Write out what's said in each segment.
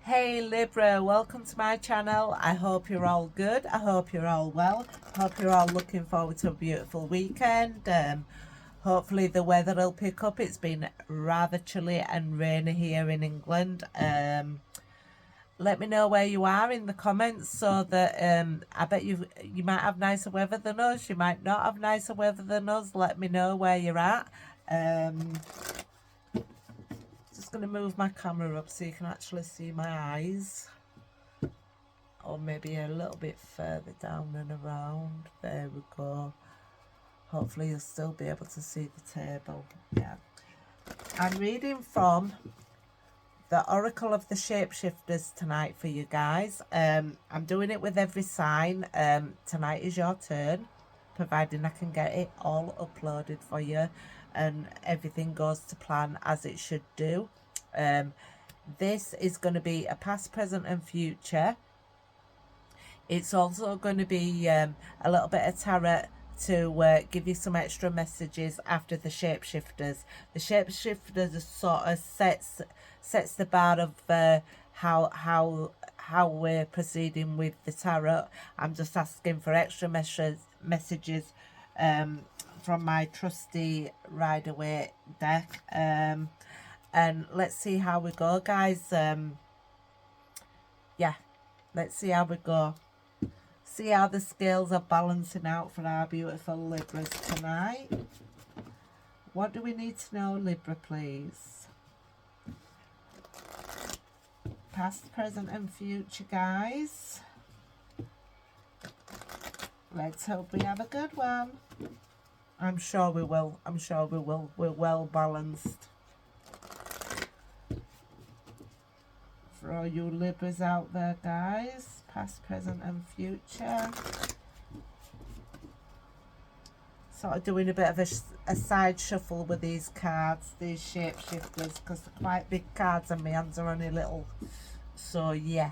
Hey Libra, welcome to my channel. I hope you're all good. I hope you're all well. I hope you're all looking forward to a beautiful weekend. Hopefully the weather will pick up. It's been rather chilly and rainy here in England. Let me know where you are in the comments so that I bet you might have nicer weather than us. You might not have nicer weather than us. Let me know where you're at. Just going to move my camera up so you can actually see my eyes, or maybe a little bit further down and around. There we go. Hopefully you'll still be able to see the table. Yeah, I'm reading from the Oracle of the Shapeshifters tonight for you guys. I'm doing it with every sign. Tonight is your turn, providing I can get it all uploaded for you and everything goes to plan as it should do. This is going to be a past, present and future. It's also going to be a little bit of tarot to give you some extra messages after the shapeshifters. The shapeshifters sort of sets the bar of how we're proceeding with the tarot. I'm just asking for extra messages from my trusty Rider-Waite deck, and let's see how we go, guys. Yeah, let's see how we go. See how the scales are balancing out for our beautiful Libras tonight. What do we need to know, Libra, please? Past, present and future, guys. Let's hope we have a good one. I'm sure we will. I'm sure we will. We're well balanced. For all you Libras out there, guys. Past, present and future. Sort of doing a bit of a side shuffle with these cards, these shapeshifters, because they're quite big cards and my hands are only little. So yeah.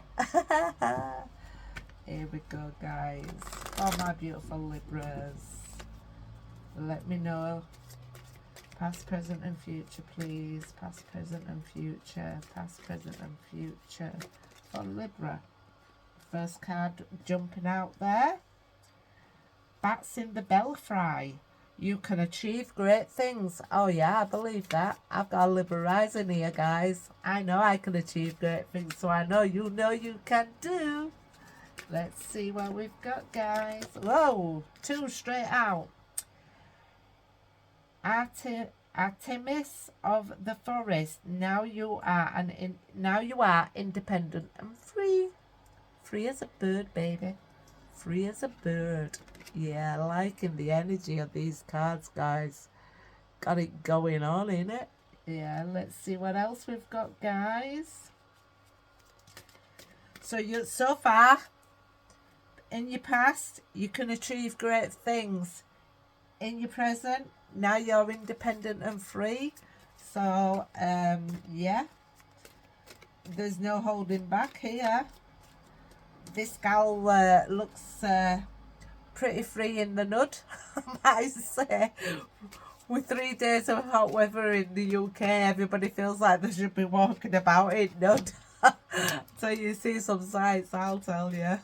Here we go, guys. Oh, my beautiful Libras. Let me know. Past, present and future, please. Past, present and future. Past, present and future for Libra. First card jumping out there. Bats in the belfry. You can achieve great things. Oh yeah, I believe that. I've got a Libra rising here, guys. I know I can achieve great things, so I know you can too. Let's see what we've got, guys. Whoa, two straight out. Artemis of the forest. Now you are independent and free. Free as a bird, baby. Free as a bird. Yeah, liking the energy of these cards, guys. Got it going on, innit? Yeah, let's see what else we've got, guys. So far, in your past, you can achieve great things. In your present, now you're independent and free. So, yeah. There's no holding back here. This gal looks pretty free in the nud, I say. With 3 days of hot weather in the UK, everybody feels like they should be walking about in nud. Till you see some sights, I'll tell you.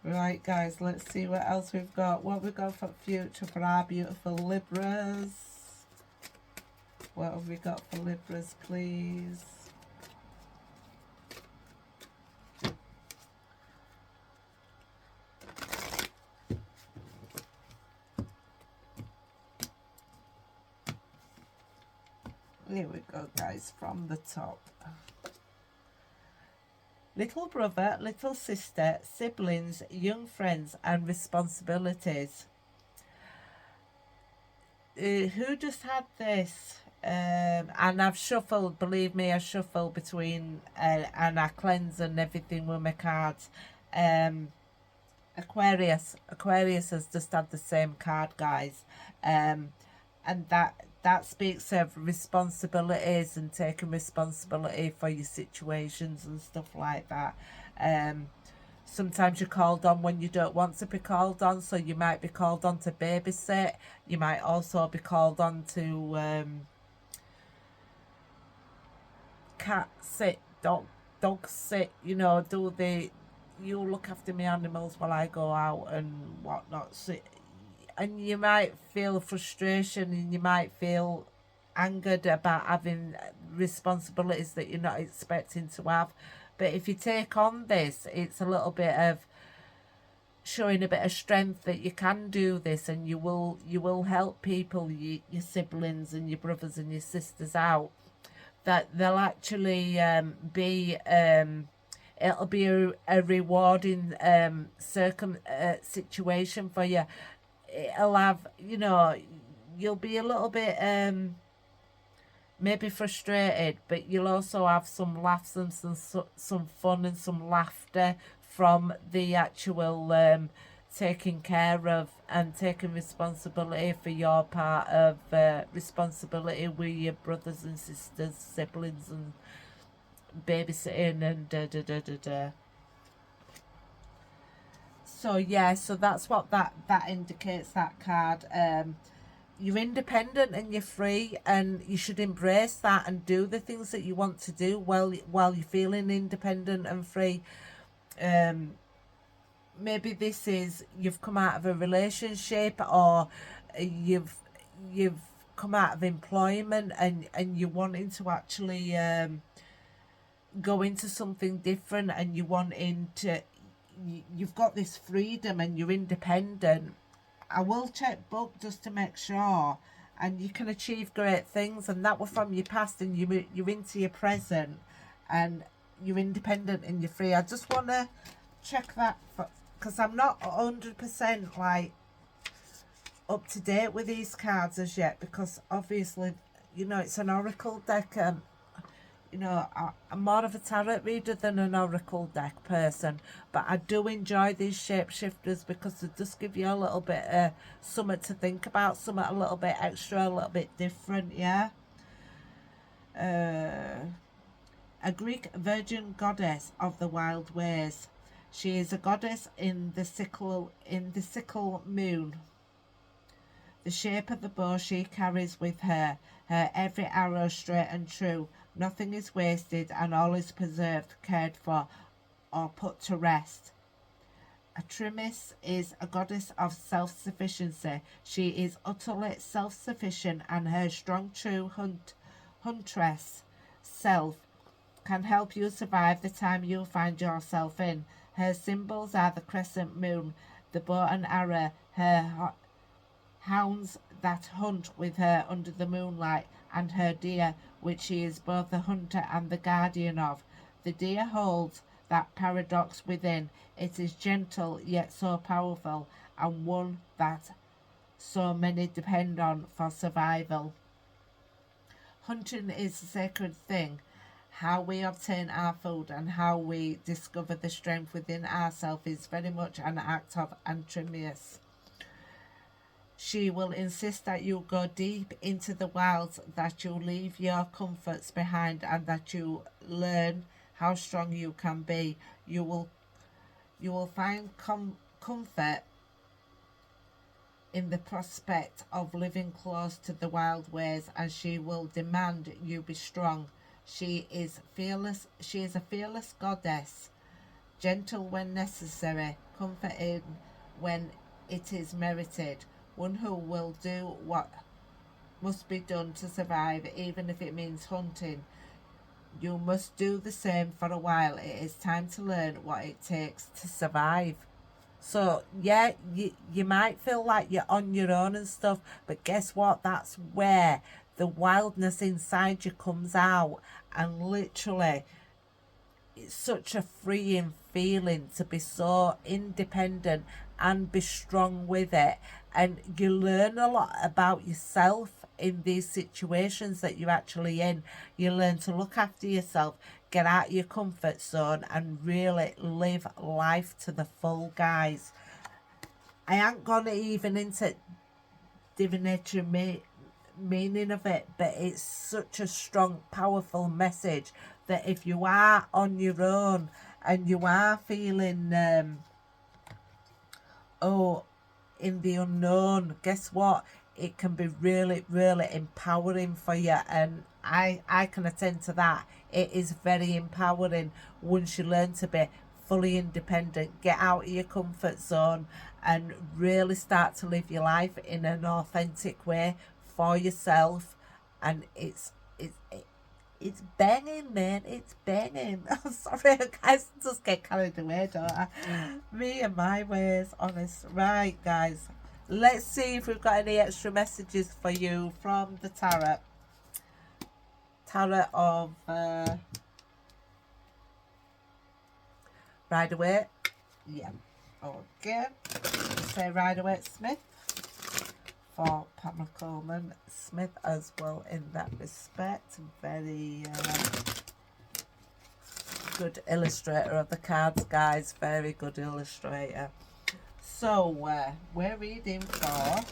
Right, guys, let's see what else we've got. What we've got for future for our beautiful Libras. What have we got for Libras, please? Here we go, guys, from the top. Little brother, little sister, siblings, young friends and responsibilities. Who just had this? And I've shuffled, believe me, I shuffle between and I cleanse and everything with my cards. Aquarius has just had the same card, guys. And that speaks of responsibilities and taking responsibility for your situations and stuff like that. Sometimes you're called on when you don't want to be called on, so you might be called on to babysit. You might also be called on to cat sit, dog sit, you know, you look after my animals while I go out and whatnot. So, and you might feel frustration and you might feel angered about having responsibilities that you're not expecting to have. But if you take on this, it's a little bit of showing a bit of strength that you can do this, and you will help people, your siblings and your brothers and your sisters out. That they'll actually be it'll be a rewarding situation for you. It'll have, you know, you'll be a little bit maybe frustrated, but you'll also have some laughs and some fun and some laughter from the actual taking care of and taking responsibility for your part of responsibility with your brothers and sisters, siblings, and babysitting and da. So yeah, so that's what that indicates, that card. You're independent and you're free, and you should embrace that and do the things that you want to do while you're feeling independent and free. Maybe this is, you've come out of a relationship, or you've come out of employment and you're wanting to actually go into something different, and you've got this freedom and you're independent. I will check book just to make sure, and you can achieve great things, and that were from your past, and you're into your present, and you're independent and you're free. I just want to check that because I'm not 100% like up to date with these cards as yet, because obviously, you know, it's an oracle deck. You know, I'm more of a tarot reader than an oracle deck person, but I do enjoy these shapeshifters because they just give you a little bit of something to think about, something a little bit extra, a little bit different, yeah. A Greek virgin goddess of the wild ways. She is a goddess in the sickle moon. The shape of the bow she carries with her every arrow straight and true. Nothing is wasted, and all is preserved, cared for, or put to rest. Artemis is a goddess of self-sufficiency. She is utterly self-sufficient, and her strong, true huntress self can help you survive the time you find yourself in. Her symbols are the crescent moon, the bow and arrow, her hounds that hunt with her under the moonlight, and her deer, which she is both the hunter and the guardian of. The deer holds that paradox within. It is gentle yet so powerful, and one that so many depend on for survival. Hunting is a sacred thing. How we obtain our food and how we discover the strength within ourselves is very much an act of Artemis. She will insist that you go deep into the wilds, that you leave your comforts behind, and that you learn how strong you can be. You will find comfort in the prospect of living close to the wild ways, and she will demand you be strong. She is fearless. She is a fearless goddess, gentle when necessary, comforting when it is merited. One who will do what must be done to survive, even if it means hunting. You must do the same for a while. It is time to learn what it takes to survive. So yeah, you might feel like you're on your own and stuff, but guess what? That's where the wildness inside you comes out, and literally it's such a freeing feeling to be so independent and be strong with it. And you learn a lot about yourself in these situations that you're actually in. You learn to look after yourself, get out of your comfort zone, and really live life to the full, guys. I ain't gonna even into divinatory meaning of it, but it's such a strong, powerful message that if you are on your own and you are feeling in the unknown, guess what? It can be really, really empowering for you, and I can attend to that. It is very empowering once you learn to be fully independent, get out of your comfort zone, and really start to live your life in an authentic way for yourself. And it's banging, man. It's banging. I'm sorry, guys. Just get carried away, don't I? Me and my ways, honest. Right, guys. Let's see if we've got any extra messages for you from the tarot. Tarot of Rider-Waite. Yeah. Okay. Say Rider-Waite Smith for Pamela Coleman Smith as well in that respect. Very good illustrator of the cards, guys. Very good illustrator. So we're reading for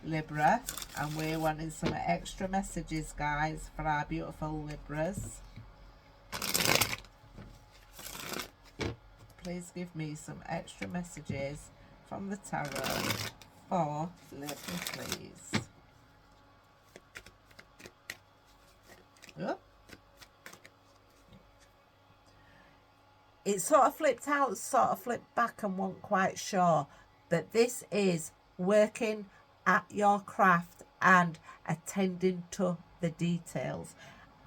Libra, and we're wanting some extra messages, guys, for our beautiful Libras. Please give me some extra messages from the tarot for Libra, please. Oh. It sort of flipped out, sort of flipped back, and wasn't quite sure. But this is working at your craft and attending to the details.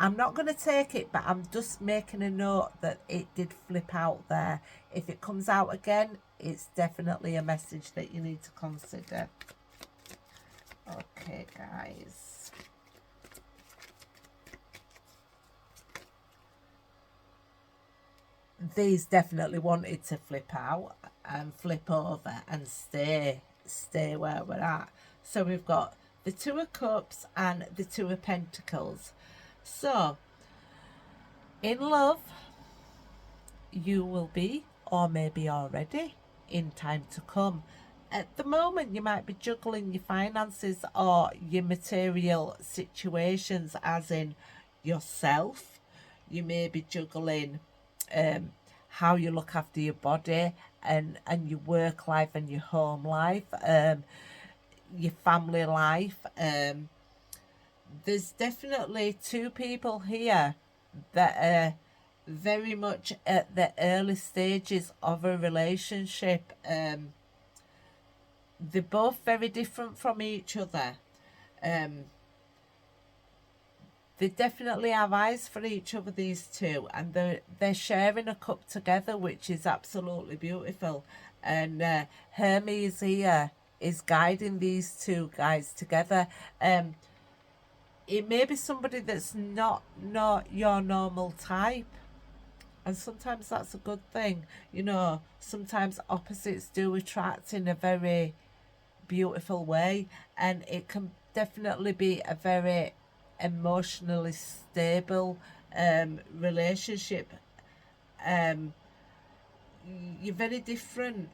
I'm not going to take it, but I'm just making a note that it did flip out there. If it comes out again, it's definitely a message that you need to consider. Okay, guys. These definitely wanted to flip out and flip over and stay where we're at. So we've got the Two of Cups and the Two of Pentacles. So, in love, you will be, or maybe already, in time to come. At the moment, you might be juggling your finances or your material situations, as in yourself. You may be juggling how you look after your body and your work life and your home life, your family life. There's definitely two people here that are very much at the early stages of a relationship. They're both very different from each other. They definitely have eyes for each other, these two, and they're sharing a cup together, which is absolutely beautiful. And Hermes here is guiding these two guys together. It may be somebody that's not your normal type, and sometimes that's a good thing. You know, sometimes opposites do attract in a very beautiful way, and it can definitely be a very emotionally stable relationship. You're very different,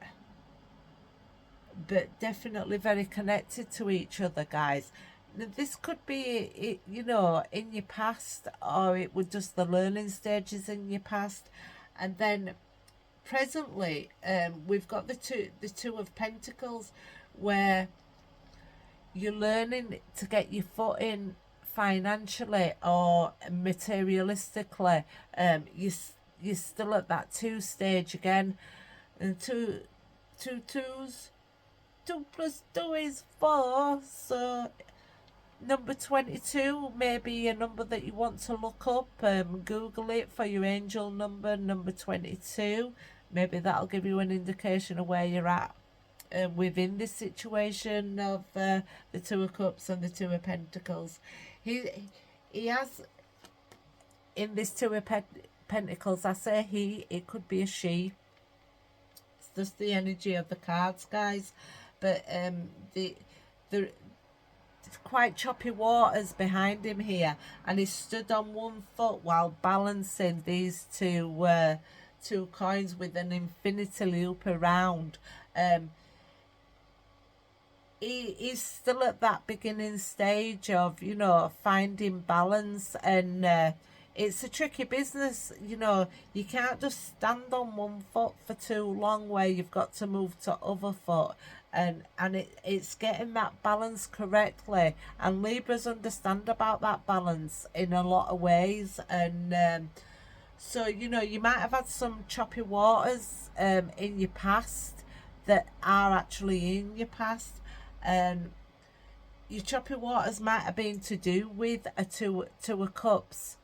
but definitely very connected to each other, guys. This could be, you know, in your past, or it was just the learning stages in your past. And then presently, we've got the two of Pentacles, where you're learning to get your foot in financially or materialistically. You're still at that two stage again, and two twos. 2 plus 2 is 4, so number 22 may be a number that you want to look up. Google it for your angel number 22. Maybe that'll give you an indication of where you're at within this situation of the Two of Cups and the Two of Pentacles. He has, in this Two of Pentacles, I say he, it could be a she. It's just the energy of the cards, guys. But the quite choppy waters behind him here, and he stood on one foot while balancing these two coins with an infinity loop around. He's still at that beginning stage of, you know, finding balance, and it's a tricky business, you know. You can't just stand on one foot for too long where you've got to move to other foot, and it's getting that balance correctly, and Libras understand about that balance in a lot of ways. And so, you know, you might have had some choppy waters in your past that are actually in your past, and your choppy waters might have been to do with a two of cups.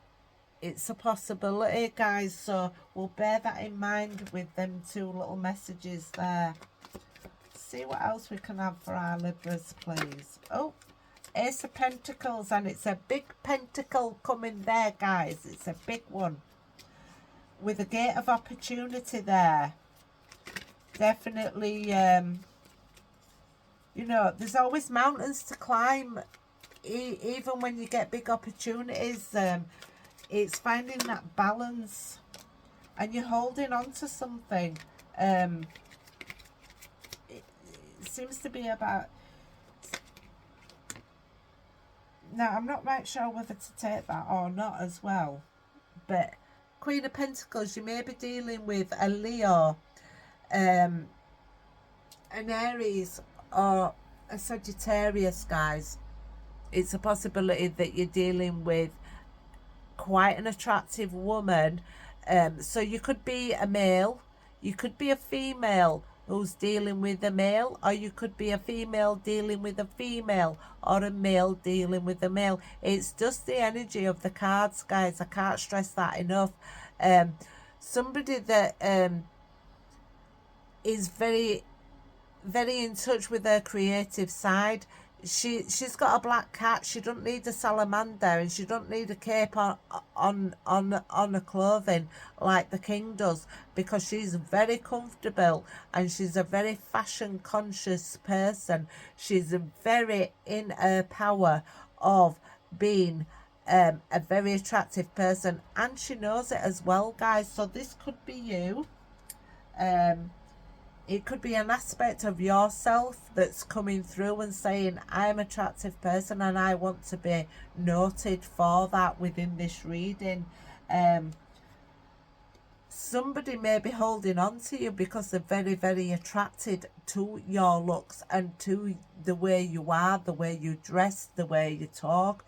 It's a possibility, guys, so we'll bear that in mind with them two little messages there. See what else we can have for our Libras, please. Oh, Ace of Pentacles, and it's a big pentacle coming there, guys. It's a big one with a gate of opportunity there. Definitely, you know, there's always mountains to climb, even when you get big opportunities. It's finding that balance, and you're holding on to something. It seems to be about... Now, I'm not right sure whether to take that or not as well. But Queen of Pentacles, you may be dealing with a Leo, an Aries, or a Sagittarius, guys. It's a possibility that you're dealing with quite an attractive woman. So you could be a male, you could be a female who's dealing with a male, or you could be a female dealing with a female, or a male dealing with a male. It's just the energy of the cards, guys. I can't stress that enough. Somebody that is very in touch with her creative side. She's got a black cat. She don't need a salamander, and she don't need a cape on her clothing like the king does, because she's very comfortable, and she's a very fashion conscious person. She's very in her power of being a very attractive person, and she knows it as well, guys. So this could be you. It could be an aspect of yourself that's coming through and saying, I'm an attractive person and I want to be noted for that within this reading. Somebody may be holding on to you because they're very, very attracted to your looks and to the way you are, the way you dress, the way you talk,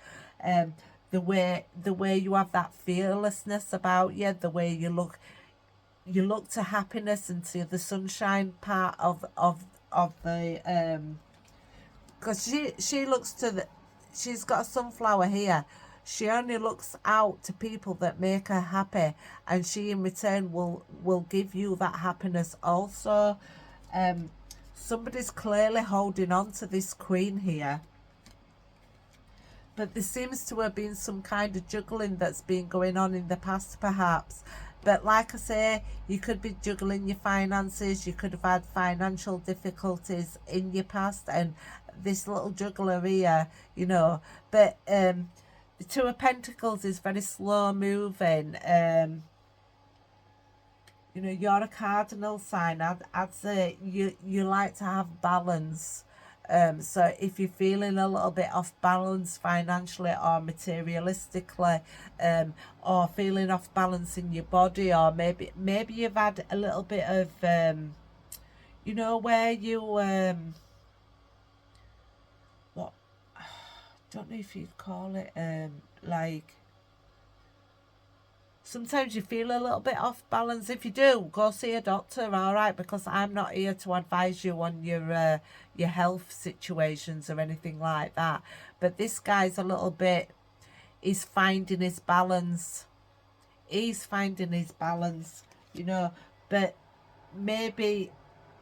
the way you have that fearlessness about you, the way you look. You look to happiness and to the sunshine part of the because she looks to the... She's got a sunflower here. She only looks out to people that make her happy, and she in return will give you that happiness also. Somebody's clearly holding on to this queen here, but there seems to have been some kind of juggling that's been going on in the past, perhaps. But like I say, you could be juggling your finances. You could have had financial difficulties in your past, and this little juggler here, you know. But the Two of Pentacles is very slow moving. You know, you're a cardinal sign. I'd say you like to have balance. So if you're feeling a little bit off balance financially or materialistically, or feeling off balance in your body, or maybe you've had a little bit of, you know, where you, what, don't know if you'd call it, like, sometimes you feel a little bit off balance. If you do, go see a doctor, all right? Because I'm not here to advise you on your health situations or anything like that. But this guy's a little bit... He's finding his balance. He's finding his balance, you know. But maybe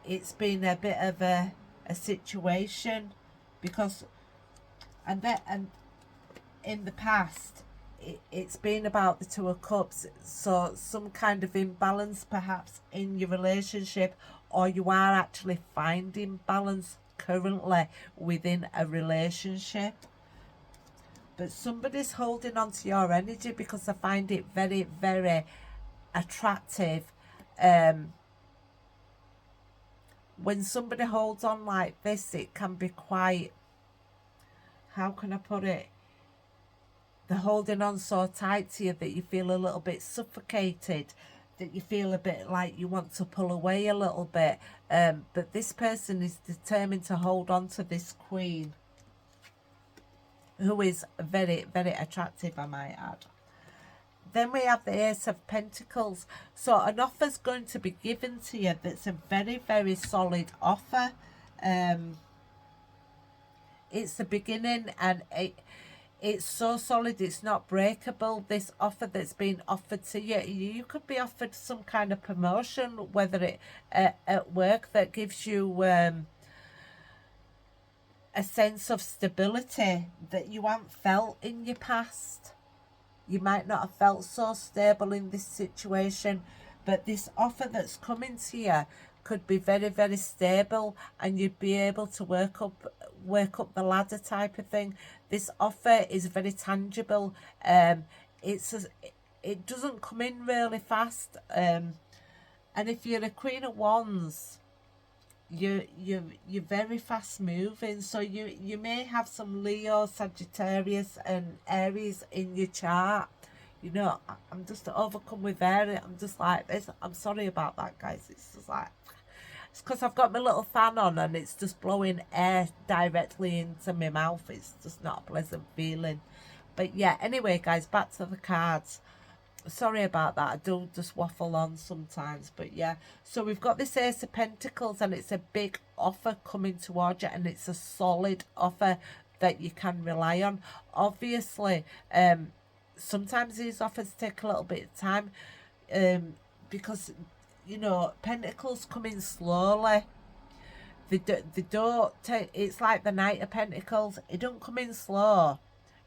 it's been a bit of a situation, because... And in the past... It's been about the Two of Cups, so some kind of imbalance perhaps in your relationship, or you are actually finding balance currently within a relationship. But somebody's holding on to your energy because I find it very, very attractive. When somebody holds on like this, it can be quite, how can I put it? they're holding on so tight to you that you feel a little bit suffocated, that you feel a bit like you want to pull away a little bit. But this person is determined to hold on to this queen, who is very, very attractive, I might add. Then we have the Ace of Pentacles. So an offer's going to be given to you that's a very, very solid offer. It's the beginning, and it's so solid, it's not breakable. This offer that's been offered to you, you could be offered some kind of promotion, whether it at work, that gives you a sense of stability that you haven't felt in your past. You might not have felt so stable in this situation, but this offer that's coming to you could be very, very stable, and you'd be able to work up the ladder type of thing. This offer is very tangible. It doesn't come in really fast. And if you're a Queen of Wands, you're very fast moving, so you may have some Leo, Sagittarius and Aries in your chart. You know, I'm just overcome with air. I'm just like this. I'm sorry about that, guys. It's just like, it's because I've got my little fan on and it's just blowing air directly into my mouth. It's just not a pleasant feeling. But yeah, anyway, guys, back to the cards. Sorry about that. I do just waffle on sometimes. But yeah, so we've got this Ace of Pentacles, and it's a big offer coming towards you, and it's a solid offer that you can rely on. Obviously, sometimes these offers take a little bit of time, because, you know, Pentacles come in slowly. They don't take, it's like the Knight of Pentacles. It don't come in slow.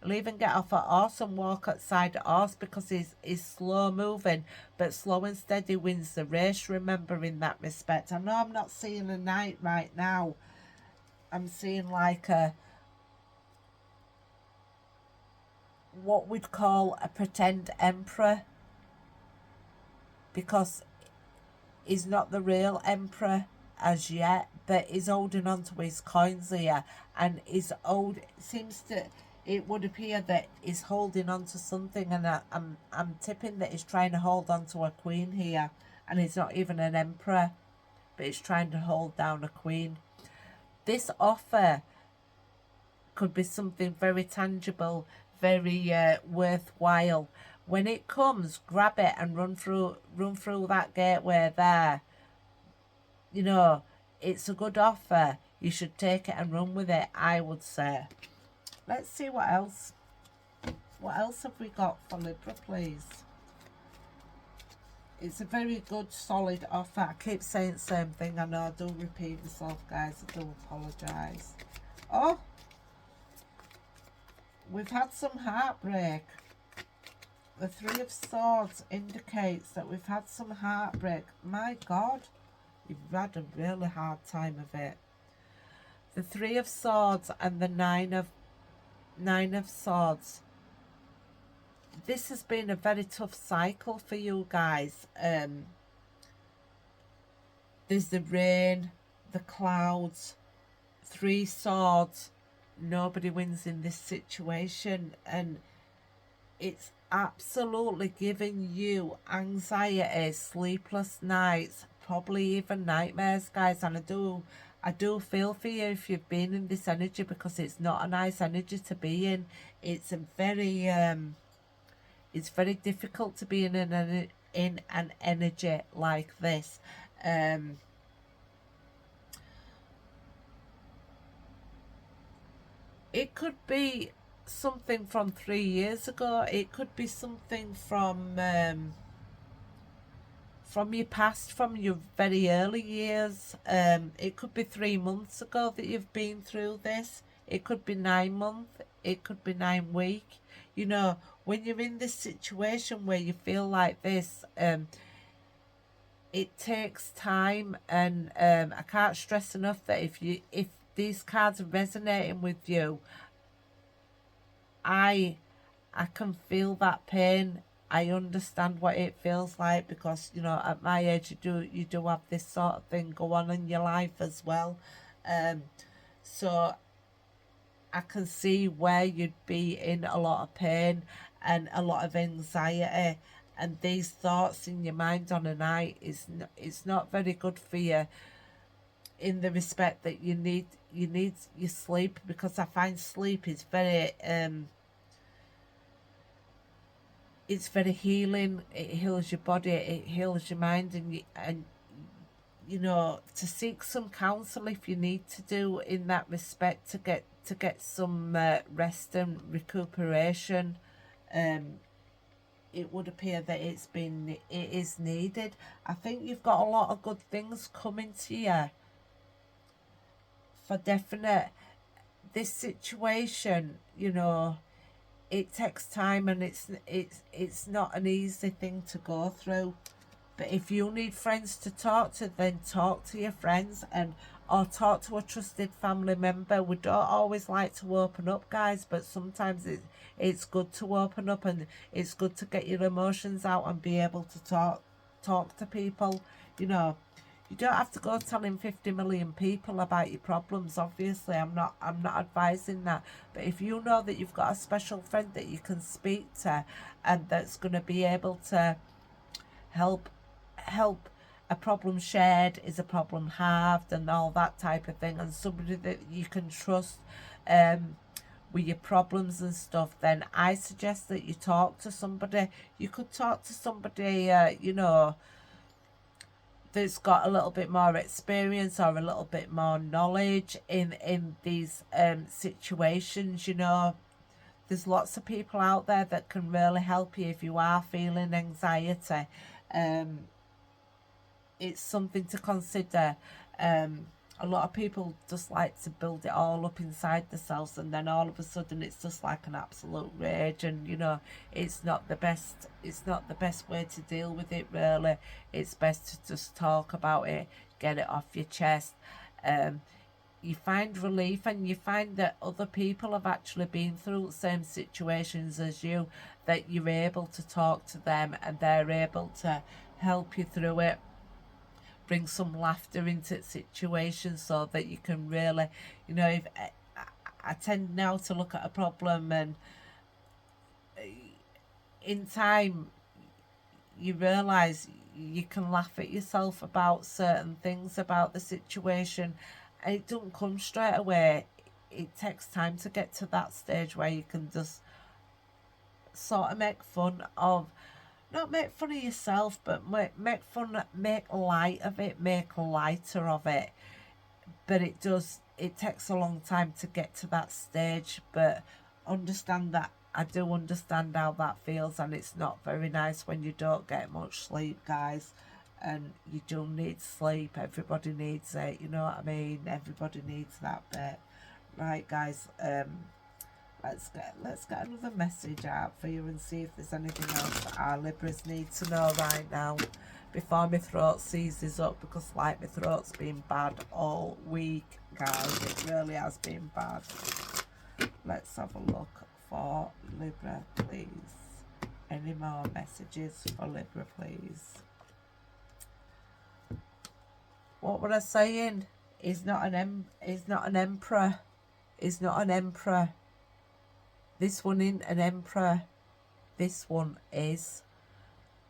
He'll even get off a horse and walk outside the horse, because he's slow moving, but slow and steady wins the race, remember, in that respect. I know I'm not seeing a knight right now. I'm seeing like what we'd call a pretend emperor, because he's not the real emperor as yet, but he's holding on to his coins here, and it would appear that he's holding on to something, and I'm tipping that he's trying to hold on to a queen here, and he's not even an emperor, but he's trying to hold down a queen. This offer could be something very tangible, very worthwhile. When it comes, grab it and run through that gateway there. You know, it's a good offer. You should take it and run with it, I would say. Let's see what else. What else have we got for Libra, please? It's a very good, solid offer. I keep saying the same thing. I know I do repeat myself, guys. I do apologise. Oh! We've had some heartbreak. The Three of Swords indicates that we've had some heartbreak. My God, you've had a really hard time of it. The Three of Swords and the Nine of Swords. This has been a very tough cycle for you guys. There's the rain, the clouds, Three Swords. Nobody wins in this situation, and it's absolutely giving you anxiety, sleepless nights, probably even nightmares, guys. And I do feel for you if you've been in this energy, because it's not a nice energy to be in. It's a very it's very difficult to be in an energy like this. It could be something from 3 years ago. It could be something from your past, from your very early years. It could be 3 months ago that you've been through this. It could be 9 months. It could be 9 weeks. You know, when you're in this situation where you feel like this, it takes time, and I can't stress enough that if these cards are resonating with you, I can feel that pain. I understand what it feels like, because, you know, at my age you do have this sort of thing go on in your life as well. So I can see where you'd be in a lot of pain and a lot of anxiety, and these thoughts in your mind on a night it's not very good for you, in the respect that you need your sleep, because I find sleep is very it's very healing. It heals your body, it heals your mind, and you know, to seek some counsel if you need to do in that respect, to get some rest and recuperation. It would appear that it is needed. I think you've got a lot of good things coming to you, for definite. This situation, you know, it takes time, and it's not an easy thing to go through. But if you need friends to talk to, then talk to your friends, and or talk to a trusted family member. We don't always like to open up, guys, but sometimes it's good to open up, and it's good to get your emotions out and be able to talk to people. You know, you don't have to go telling 50 million people about your problems. Obviously, I'm not advising that. But if you know that you've got a special friend that you can speak to, and that's going to be able to help a problem shared is a problem halved, and all that type of thing, and somebody that you can trust with your problems and stuff, then I suggest that you talk to somebody. You could talk to somebody you know, that's got a little bit more experience or a little bit more knowledge in these situations. You know, there's lots of people out there that can really help you if you are feeling anxiety. It's something to consider. A lot of people just like to build it all up inside themselves, and then all of a sudden it's just like an absolute rage, and you know, it's not the best way to deal with it, really. It's best to just talk about it, get it off your chest. You find relief, and you find that other people have actually been through the same situations as you, that you're able to talk to them and they're able to help you through it, bring some laughter into situations, so that you can really, you know, if I tend now to look at a problem, and in time you realise you can laugh at yourself about certain things about the situation, and it doesn't come straight away. It takes time to get to that stage where you can just sort of make fun of, not make fun of yourself, but make light of it, make lighter of it. But it takes a long time to get to that stage. But understand that, I do understand how that feels, and it's not very nice when you don't get much sleep, guys. And you do need sleep. Everybody needs it, you know what I mean? Everybody needs that bit. Right, guys, let's get another message out for you and see if there's anything else that our Libras need to know right now before my throat seizes up, because like my throat's been bad all week, guys. It really has been bad. Let's have a look for Libra, please. Any more messages for Libra, please? What were I saying? He's not an emperor. He's not an emperor. This one isn't an emperor. This one is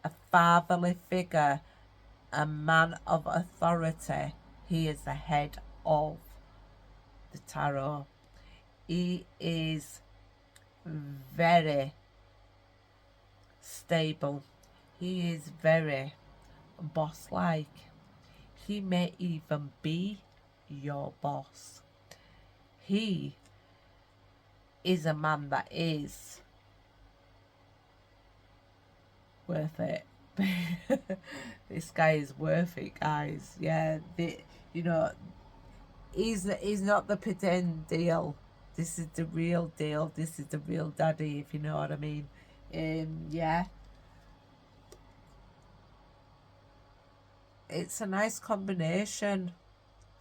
a fatherly figure, a man of authority. He is the head of the tarot. He is very stable. He is very boss-like. He may even be your boss. He is a man that is worth it. This guy is worth it, guys. Yeah, you know, he's not the pretend deal. This is the real deal. This is the real daddy, if you know what I mean. Yeah. It's a nice combination.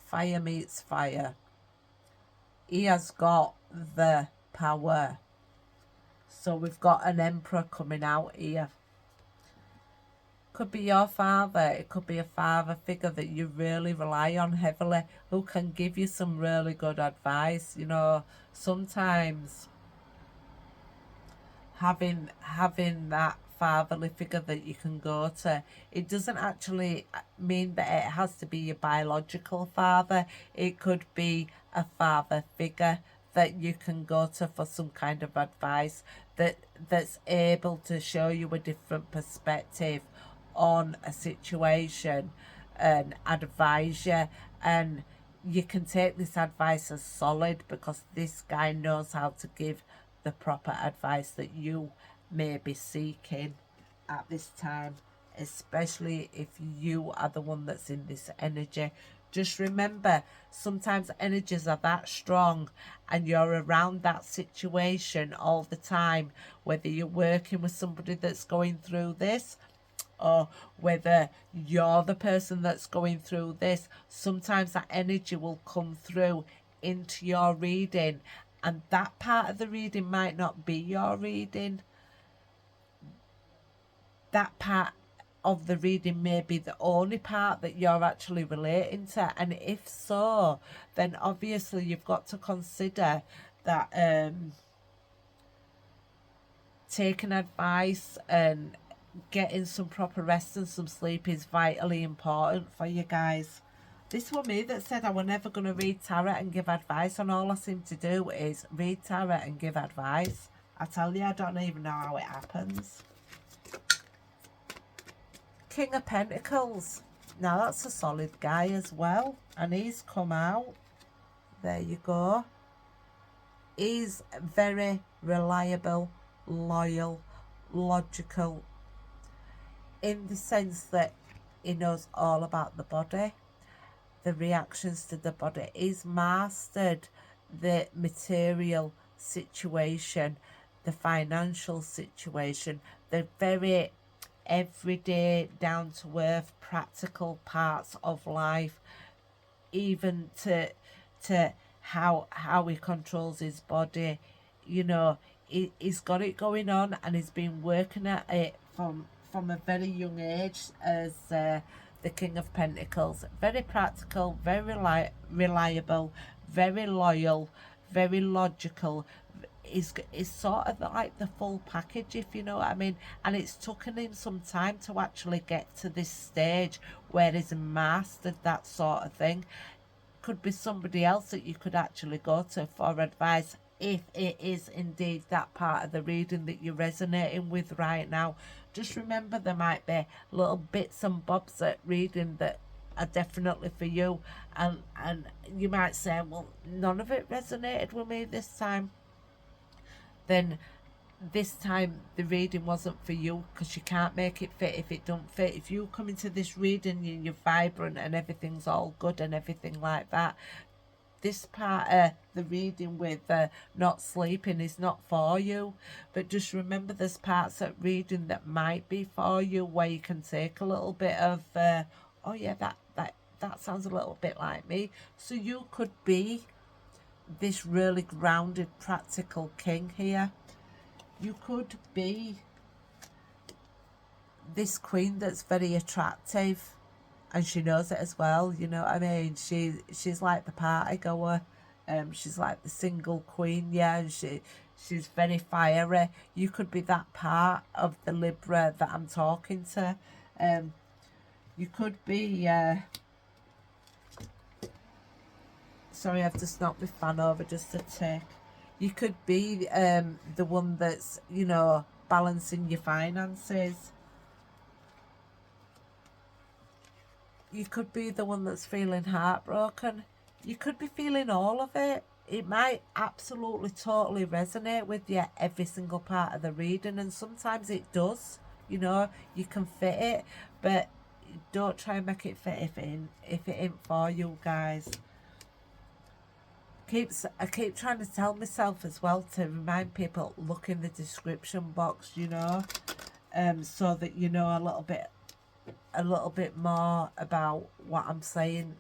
Fire meets fire. He has got the power. So we've got an emperor coming out here. Could be your father. It could be a father figure that you really rely on heavily, who can give you some really good advice. You know, sometimes having that fatherly figure that you can go to, it doesn't actually mean that it has to be your biological father. It could be a father figure that you can go to for some kind of advice, that's able to show you a different perspective on a situation and advise you. And you can take this advice as solid because this guy knows how to give the proper advice that you may be seeking at this time, especially if you are the one that's in this energy. Just remember, sometimes energies are that strong and you're around that situation all the time, whether you're working with somebody that's going through this or whether you're the person that's going through this. Sometimes that energy will come through into your reading, and that part of the reading might not be your reading. That part of the reading may be the only part that you're actually relating to, and if so, then obviously you've got to consider that taking advice and getting some proper rest and some sleep is vitally important for you guys. This was me that said I was never going to read tarot and give advice, and all I seem to do is read tarot and give advice. I tell you, I don't even know how it happens. King of Pentacles. Now that's a solid guy as well, and he's come out. There you go. He's very reliable, loyal, logical, in the sense that he knows all about the body, the reactions to the body. He's mastered the material situation, the financial situation, the very everyday, down to earth, practical parts of life, even to how he controls his body. You know, he's got it going on, and he's been working at it from a very young age as the King of Pentacles. Very practical, very reliable, very loyal, very logical. Is sort of like the full package, if you know what I mean. And it's taken him some time to actually get to this stage where he's mastered that sort of thing. Could be somebody else that you could actually go to for advice, if it is indeed that part of the reading that you're resonating with right now. Just remember, there might be little bits and bobs at reading that are definitely for you, and you might say, well, none of it resonated with me this time. Then this time the reading wasn't for you, because you can't make it fit if it don't fit. If you come into this reading and you're vibrant and everything's all good and everything like that, this part of the reading with not sleeping is not for you. But just remember, there's parts of reading that might be for you, where you can take a little bit of oh yeah, that sounds a little bit like me. So you could be this really grounded, practical king here. You could be this queen that's very attractive, and she knows it as well. You know what I mean? She's like the party goer. She's like the single queen, yeah, and she's very fiery. You could be that part of the Libra that I'm talking to. You could be sorry, I've just knocked my fan over just a tick. You could be the one that's, you know, balancing your finances. You could be the one that's feeling heartbroken. You could be feeling all of it. It might absolutely, totally resonate with you, every single part of the reading, and sometimes it does. You know, you can fit it, but don't try and make it fit if it ain't for you, guys. I keep trying to tell myself as well to remind people, look in the description box, you know, so that you know a little bit more about what I'm saying.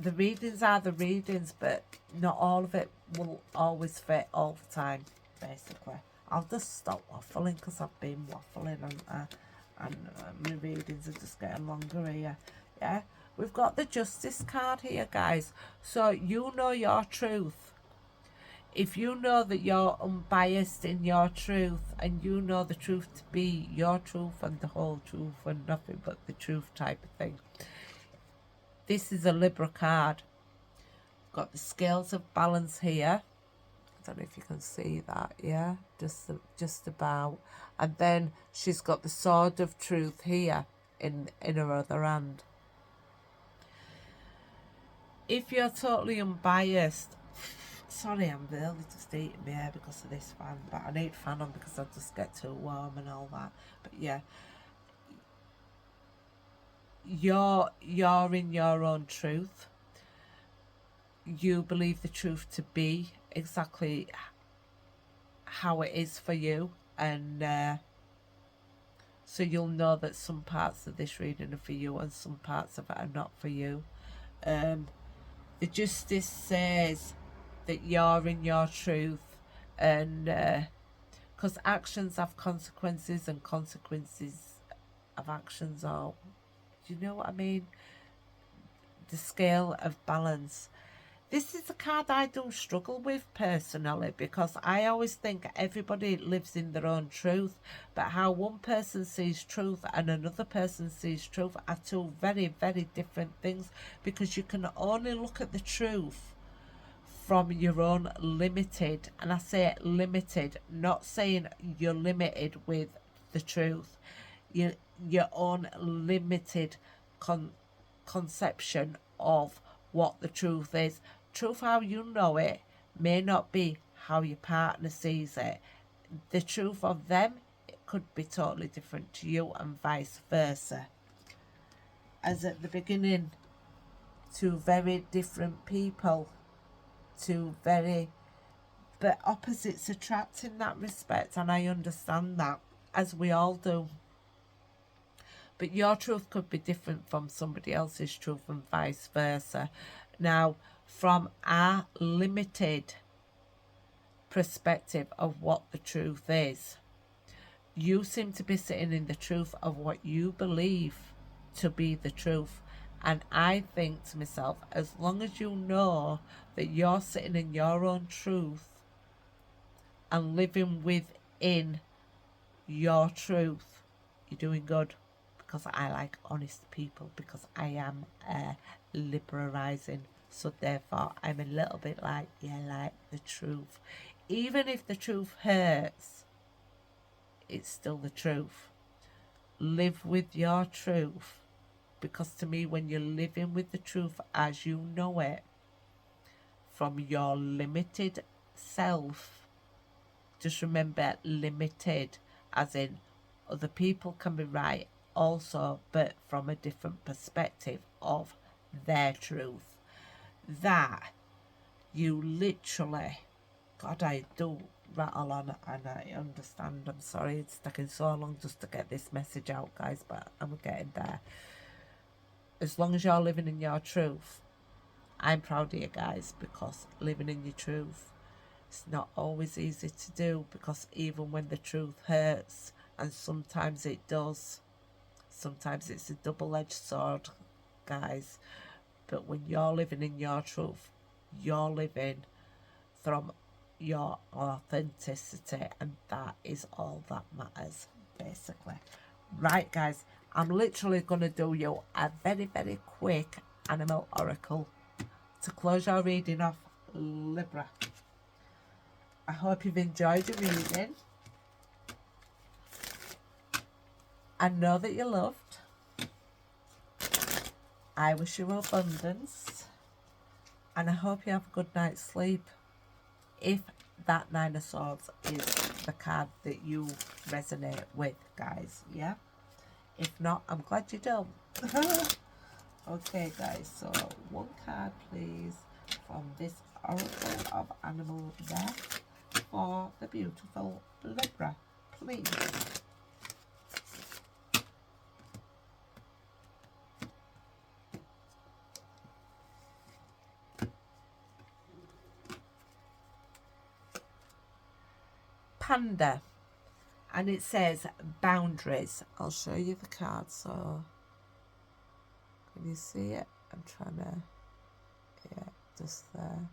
The readings are the readings, but not all of it will always fit all the time, basically. I'll just stop waffling, because I've been waffling, And my readings are just getting longer here. Yeah, we've got the Justice card here, guys. So you know your truth. If you know that you're unbiased in your truth, and you know the truth to be your truth and the whole truth and nothing but the truth type of thing. This is a Libra card. Got the scales of balance here. I don't know if you can see that, yeah, just about. And then she's got the sword of truth here in her other hand. If you're totally unbiased, sorry, I'm really just eating my hair because of this fan, but I need fan on because I just get too warm and all that. But yeah, you're in your own truth. You believe the truth to be exactly how it is for you, and so you'll know that some parts of this reading are for you and some parts of it are not for you. The Justice says that you're in your truth, and because actions have consequences and consequences of actions are, do you know what I mean? The scale of balance. This is a card I do struggle with personally, because I always think everybody lives in their own truth, but how one person sees truth and another person sees truth are two very, very different things, because you can only look at the truth from your own limited, and I say limited, not saying you're limited with the truth, your own limited conception of what the truth is. Truth how you know it may not be how your partner sees it. The truth of them, it could be totally different to you, and vice versa. As at the beginning, two very different people, but opposites attract in that respect, and I understand that, as we all do. But your truth could be different from somebody else's truth, and vice versa. Now, from our limited perspective of what the truth is, you seem to be sitting in the truth of what you believe to be the truth. And I think to myself, as long as you know that you're sitting in your own truth and living within your truth, you're doing good. Because I like honest people, because I am Libra rising, so therefore I'm a little bit like, yeah, like the truth. Even if the truth hurts, it's still the truth. Live with your truth, because to me, when you're living with the truth as you know it, from your limited self, just remember, limited as in other people can be right also, but from a different perspective of their truth, that you literally, God, I do rattle on and I understand. I'm sorry it's taking so long just to get this message out, guys, but I'm getting there. As long as you're living in your truth, I'm proud of you guys, because living in your truth, it's not always easy to do, because even when the truth hurts, and sometimes it does, sometimes it's a double-edged sword, guys, but when you're living in your truth, you're living from your authenticity, and that is all that matters, basically. Right, guys, I'm literally going to do you a very, very quick animal oracle to close your reading off, Libra. I hope you've enjoyed your reading. I know that you're loved. I wish you abundance. And I hope you have a good night's sleep. If that Nine of Swords is the card that you resonate with, guys, yeah? If not, I'm glad you don't. Okay, guys, so one card, please, from this Oracle of Animal deck for the beautiful Libra, please. Panda. And it says boundaries. I'll show you the card. So can you see it? I'm trying to, yeah, just there.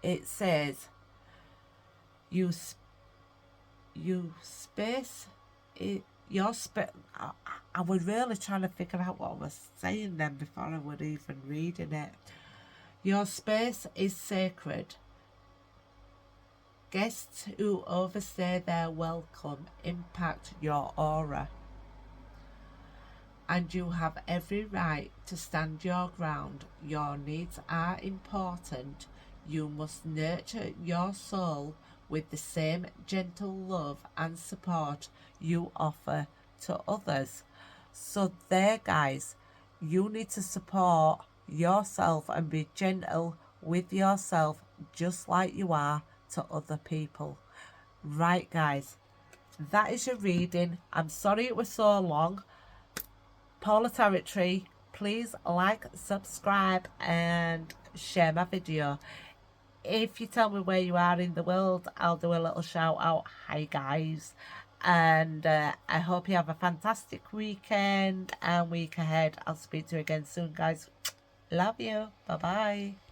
It says you space it your space. I was really trying to figure out what I was saying then before I was even reading it. Your space is sacred. Guests who overstay their welcome impact your aura, and you have every right to stand your ground. Your needs are important. You must nurture your soul with the same gentle love and support you offer to others. So there, guys, you need to support yourself and be gentle with yourself just like you are to other people. Right, guys, that is your reading. I'm sorry it was so long. Paula Territory, please like, subscribe and share my video. If you tell me where you are in the world, I'll do a little shout out. Hi guys, and I hope you have a fantastic weekend and week ahead. I'll speak to you again soon, guys. Love you. Bye bye.